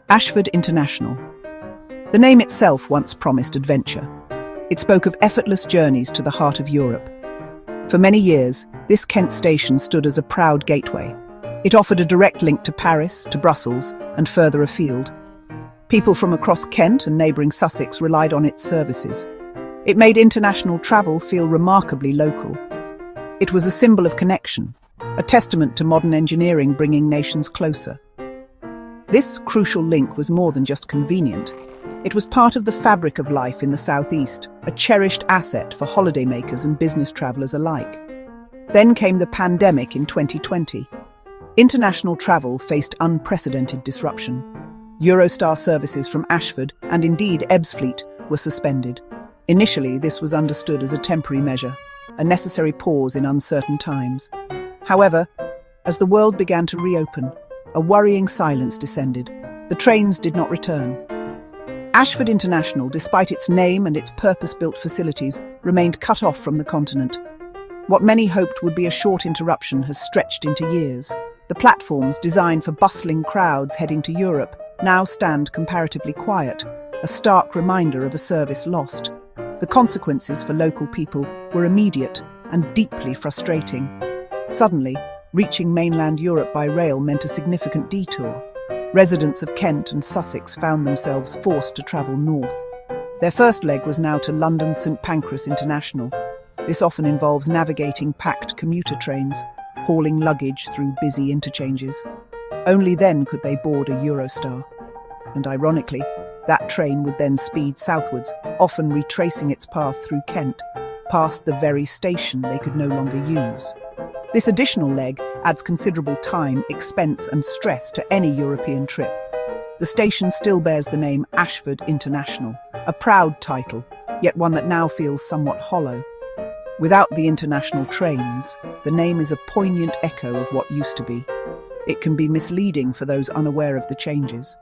Ashford International. The name itself once promised adventure. It spoke of effortless journeys to the heart of Europe. For many years, this Kent station stood as a proud gateway. It offered a direct link to Paris, to Brussels, and further afield. People from across Kent and neighbouring Sussex relied on its services. It made international travel feel remarkably local. It was a symbol of connection, a testament to modern engineering bringing nations closer. This crucial link was more than just convenient. It was part of the fabric of life in the southeast, a cherished asset for holidaymakers and business travellers alike. Then came the pandemic in 2020. International travel faced unprecedented disruption. Eurostar services from Ashford, and indeed Ebbsfleet, were suspended. Initially, this was understood as a temporary measure, a necessary pause in uncertain times. However, as the world began to reopen, a worrying silence descended. The trains did not return. Ashford International, despite its name and its purpose-built facilities, remained cut off from the continent. What many hoped would be a short interruption has stretched into years. The platforms, designed for bustling crowds heading to Europe, now stand comparatively quiet, a stark reminder of a service lost. The consequences for local people were immediate and deeply frustrating. Suddenly, reaching mainland Europe by rail meant a significant detour. Residents of Kent and Sussex found themselves forced to travel north. Their first leg was now to London St Pancras International. This often involves navigating packed commuter trains, hauling luggage through busy interchanges. Only then could they board a Eurostar. And ironically, that train would then speed southwards, often retracing its path through Kent, past the very station they could no longer use. This additional leg adds considerable time, expense and stress to any European trip. The station still bears the name Ashford International, a proud title, yet one that now feels somewhat hollow. Without the international trains, the name is a poignant echo of what used to be. It can be misleading for those unaware of the changes.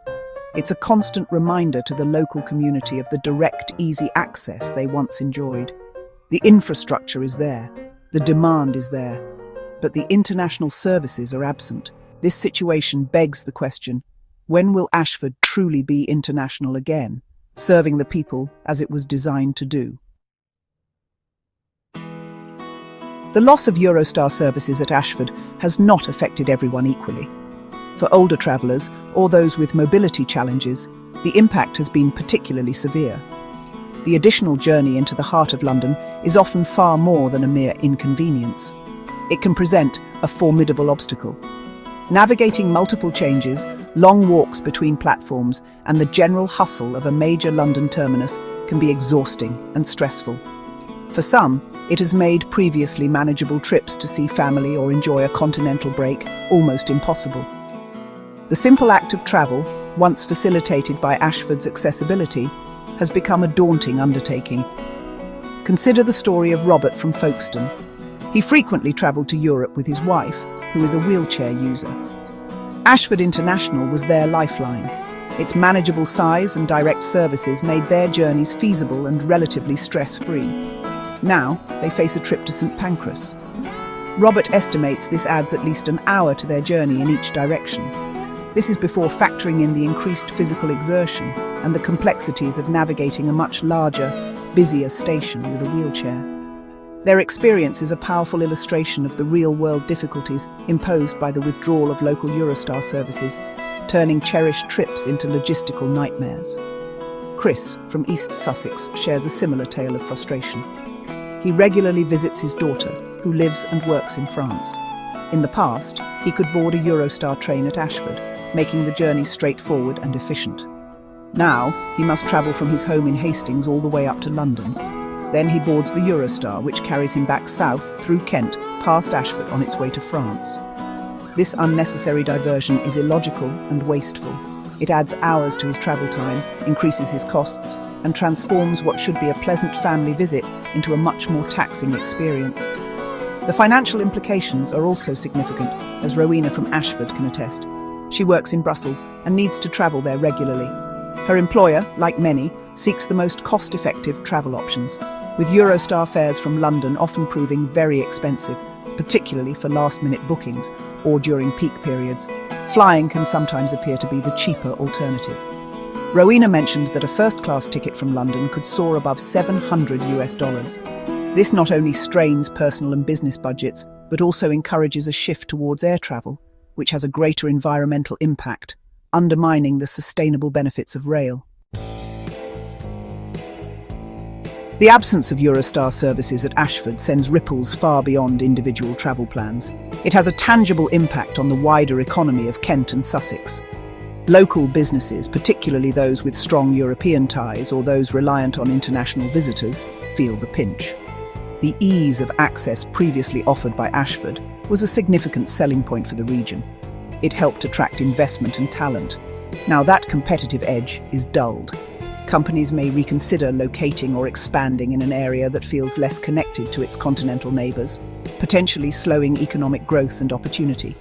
It's a constant reminder to the local community of the direct, easy access they once enjoyed. The infrastructure is there, the demand is there, but the international services are absent. This situation begs the question, when will Ashford truly be international again, serving the people as it was designed to do? The loss of Eurostar services at Ashford has not affected everyone equally. For older travellers or those with mobility challenges, the impact has been particularly severe. The additional journey into the heart of London is often far more than a mere inconvenience. It can present a formidable obstacle. Navigating multiple changes, long walks between platforms, and the general hustle of a major London terminus can be exhausting and stressful. For some, it has made previously manageable trips to see family or enjoy a continental break almost impossible. The simple act of travel, once facilitated by Ashford's accessibility, has become a daunting undertaking. Consider the story of Robert from Folkestone. He frequently travelled to Europe with his wife, who is a wheelchair user. Ashford International was their lifeline. Its manageable size and direct services made their journeys feasible and relatively stress-free. Now, they face a trip to St Pancras. Robert estimates this adds at least an hour to their journey in each direction. This is before factoring in the increased physical exertion and the complexities of navigating a much larger, busier station with a wheelchair. Their experience is a powerful illustration of the real-world difficulties imposed by the withdrawal of local Eurostar services, turning cherished trips into logistical nightmares. Chris, from East Sussex, shares a similar tale of frustration. He regularly visits his daughter, who lives and works in France. In the past, he could board a Eurostar train at Ashford, making the journey straightforward and efficient. Now, he must travel from his home in Hastings all the way up to London. Then he boards the Eurostar, which carries him back south through Kent, past Ashford on its way to France. This unnecessary diversion is illogical and wasteful. It adds hours to his travel time, increases his costs, and transforms what should be a pleasant family visit into a much more taxing experience. The financial implications are also significant, as Rowena from Ashford can attest. She works in Brussels and needs to travel there regularly. Her employer, like many, seeks the most cost-effective travel options, with Eurostar fares from London often proving very expensive. particularly for last-minute bookings or during peak periods, flying can sometimes appear to be the cheaper alternative. Rowena mentioned that a first-class ticket from London could soar above $700. This not only strains personal and business budgets, but also encourages a shift towards air travel, which has a greater environmental impact, undermining the sustainable benefits of rail. The absence of Eurostar services at Ashford sends ripples far beyond individual travel plans. It has a tangible impact on the wider economy of Kent and Sussex. Local businesses, particularly those with strong European ties or those reliant on international visitors, feel the pinch. The ease of access previously offered by Ashford was a significant selling point for the region. It helped attract investment and talent. Now that competitive edge is dulled. Companies may reconsider locating or expanding in an area that feels less connected to its continental neighbours, potentially slowing economic growth and opportunity.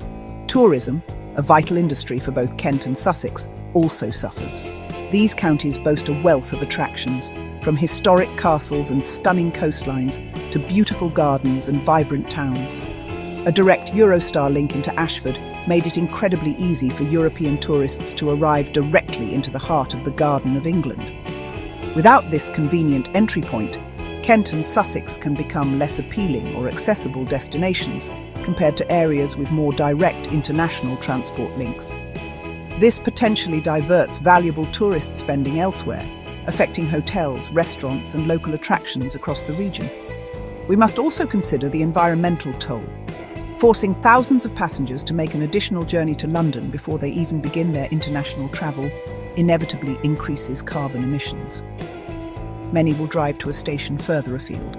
Tourism, a vital industry for both Kent and Sussex, also suffers. These counties boast a wealth of attractions, from historic castles and stunning coastlines to beautiful gardens and vibrant towns. A direct Eurostar link into Ashford made it incredibly easy for European tourists to arrive directly into the heart of the Garden of England. Without this convenient entry point, Kent and Sussex can become less appealing or accessible destinations compared to areas with more direct international transport links. This potentially diverts valuable tourist spending elsewhere, affecting hotels, restaurants, and local attractions across the region. We must also consider the environmental toll. Forcing thousands of passengers to make an additional journey to London before they even begin their international travel inevitably increases carbon emissions. Many will drive to a station further afield,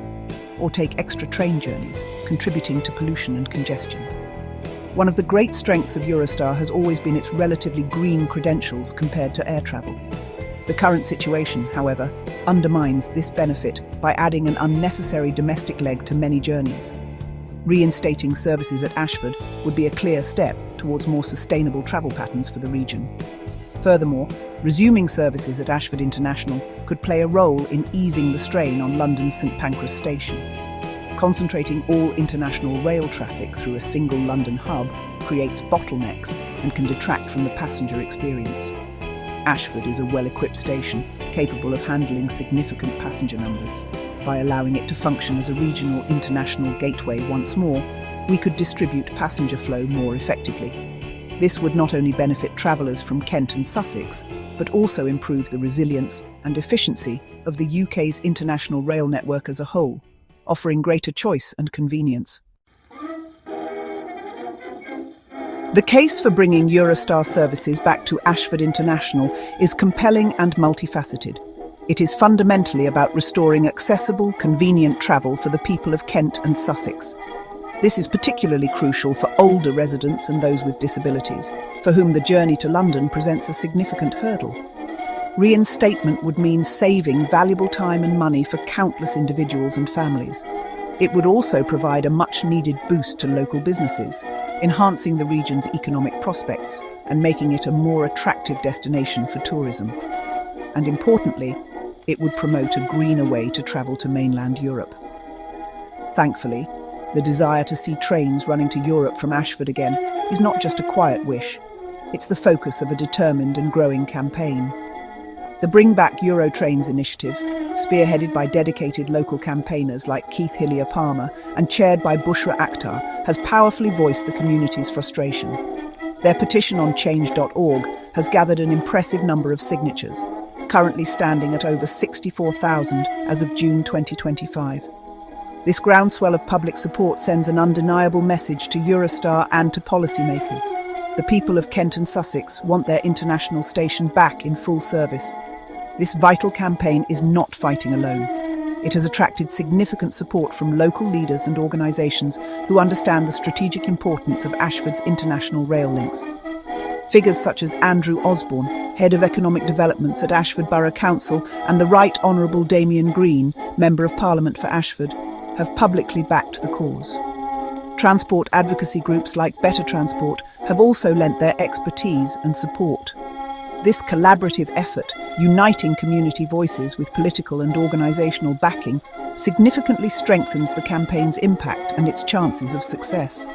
or take extra train journeys, contributing to pollution and congestion. One of the great strengths of Eurostar has always been its relatively green credentials compared to air travel. The current situation, however, undermines this benefit by adding an unnecessary domestic leg to many journeys. Reinstating services at Ashford would be a clear step towards more sustainable travel patterns for the region. Furthermore, resuming services at Ashford International could play a role in easing the strain on London's St Pancras Station. Concentrating all international rail traffic through a single London hub creates bottlenecks and can detract from the passenger experience. Ashford is a well-equipped station, capable of handling significant passenger numbers. By allowing it to function as a regional international gateway once more, we could distribute passenger flow more effectively. This would not only benefit travellers from Kent and Sussex, but also improve the resilience and efficiency of the UK's international rail network as a whole, offering greater choice and convenience. The case for bringing Eurostar services back to Ashford International is compelling and multifaceted. It is fundamentally about restoring accessible, convenient travel for the people of Kent and Sussex. This is particularly crucial for older residents and those with disabilities, for whom the journey to London presents a significant hurdle. Reinstatement would mean saving valuable time and money for countless individuals and families. It would also provide a much-needed boost to local businesses, enhancing the region's economic prospects and making it a more attractive destination for tourism. And importantly, it would promote a greener way to travel to mainland Europe. Thankfully, the desire to see trains running to Europe from Ashford again is not just a quiet wish. It's the focus of a determined and growing campaign. The Bring Back Eurotrains initiative, spearheaded by dedicated local campaigners like Keith Hillier-Palmer and chaired by Bushra Akhtar, has powerfully voiced the community's frustration. Their petition on change.org has gathered an impressive number of signatures, currently standing at over 64,000 as of June 2025. This groundswell of public support sends an undeniable message to Eurostar and to policymakers. The people of Kent and Sussex want their international station back in full service. This vital campaign is not fighting alone. It has attracted significant support from local leaders and organisations who understand the strategic importance of Ashford's international rail links. Figures such as Andrew Osborne, Head of Economic Developments at Ashford Borough Council, and the Right Honourable Damien Green, Member of Parliament for Ashford, have publicly backed the cause. Transport advocacy groups like Better Transport have also lent their expertise and support. This collaborative effort, uniting community voices with political and organisational backing, significantly strengthens the campaign's impact and its chances of success.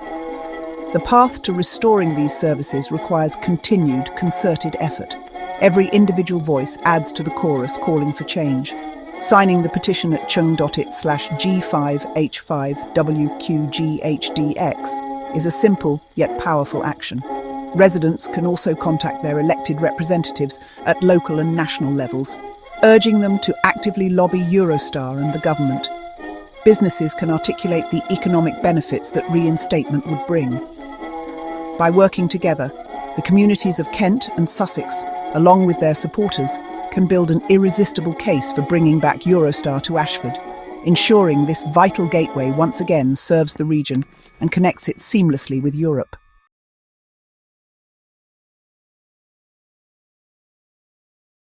The path to restoring these services requires continued, concerted effort. Every individual voice adds to the chorus calling for change. Signing the petition at chung.it/G5H5WQGHDX is a simple yet powerful action. Residents can also contact their elected representatives at local and national levels, urging them to actively lobby Eurostar and the government. Businesses can articulate the economic benefits that reinstatement would bring. By working together, the communities of Kent and Sussex, along with their supporters, can build an irresistible case for bringing back Eurostar to Ashford, ensuring this vital gateway once again serves the region and connects it seamlessly with Europe.